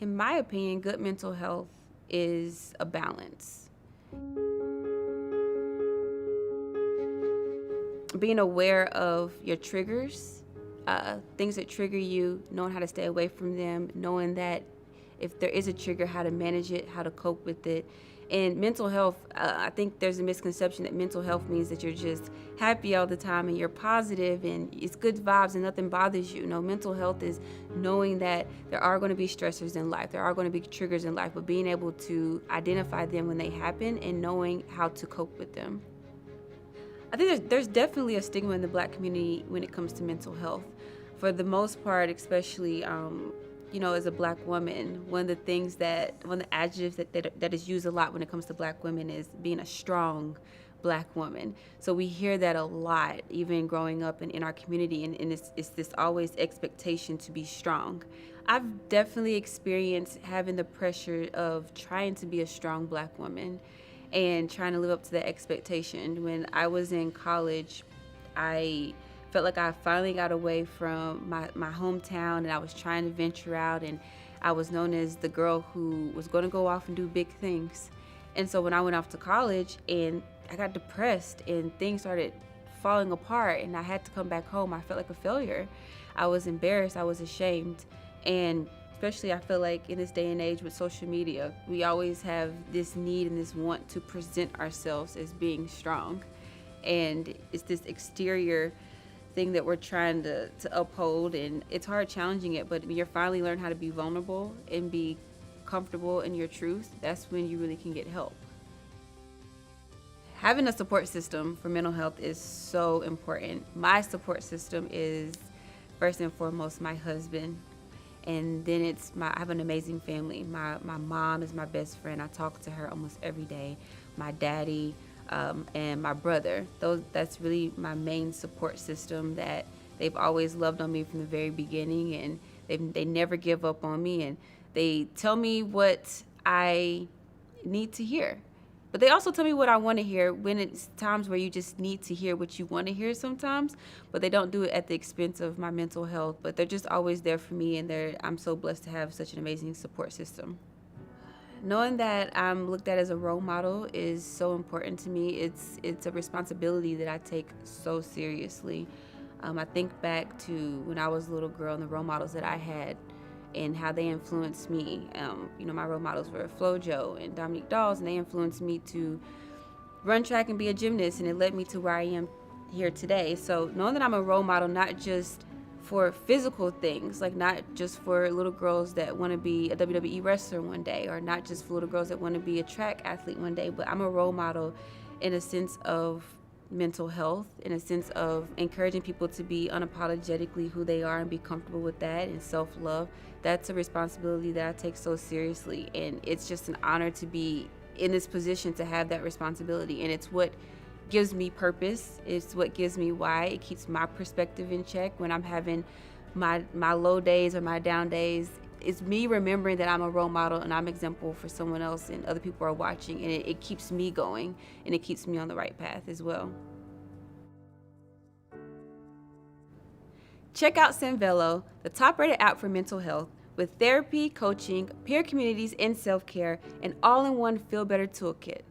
In my opinion, good mental health is a balance. Being aware of your triggers, things that trigger you, knowing how to stay away from them, knowing that if there is a trigger, how to manage it, how to cope with it. And mental health, I think there's a misconception that mental health means that you're just happy all the time and you're positive and it's good vibes and nothing bothers you. No, mental health is knowing that there are going to be stressors in life, there are going to be triggers in life, but being able to identify them when they happen and knowing how to cope with them. I think there's definitely a stigma in the Black community when it comes to mental health. For the most part, especially, as a Black woman, one of the adjectives that is used a lot when it comes to Black women is being a strong Black woman. So we hear that a lot, even growing up in our community, and it's this always expectation to be strong. I've definitely experienced having the pressure of trying to be a strong Black woman and trying to live up to that expectation. When I was in college, I felt like I finally got away from my hometown and I was trying to venture out, and I was known as the girl who was going to go off and do big things. And so when I went off to college and I got depressed and things started falling apart and I had to come back home, I felt like a failure. I was embarrassed, I was ashamed. And especially I feel like in this day and age with social media, we always have this need and this want to present ourselves as being strong. And it's this exterior thing that we're trying to uphold, and it's hard challenging it, but when you finally learn how to be vulnerable and be comfortable in your truth, that's when you really can get help. Having a support system for mental health is so important. My support system is first and foremost my husband. And then I have an amazing family. My mom is my best friend. I talk to her almost every day. My daddy, and my brother. That's really my main support system, that they've always loved on me from the very beginning, and they never give up on me, and they tell me what I need to hear. But they also tell me what I want to hear when it's times where you just need to hear what you want to hear sometimes, but they don't do it at the expense of my mental health. But they're just always there for me, and I'm so blessed to have such an amazing support system. Knowing that I'm looked at as a role model is so important to me. It's a responsibility that I take so seriously. I think back to when I was a little girl and the role models that I had and how they influenced me. My role models were FloJo and Dominique Dawes, and they influenced me to run track and be a gymnast, and it led me to where I am here today. So knowing that I'm a role model, not just for physical things, like not just for little girls that want to be a WWE wrestler one day, or not just for little girls that want to be a track athlete one day, but I'm a role model in a sense of mental health, in a sense of encouraging people to be unapologetically who they are and be comfortable with that, and self-love. That's a responsibility that I take so seriously, and it's just an honor to be in this position to have that responsibility. And it's what gives me purpose. It's what gives me why. It keeps my perspective in check when I'm having my low days or my down days. It's me remembering that I'm a role model and I'm an example for someone else, and other people are watching, and it keeps me going, and it keeps me on the right path as well. Check out Sanvelo, the top-rated app for mental health, with therapy, coaching, peer communities, and self-care, an all-in-one feel-better toolkit.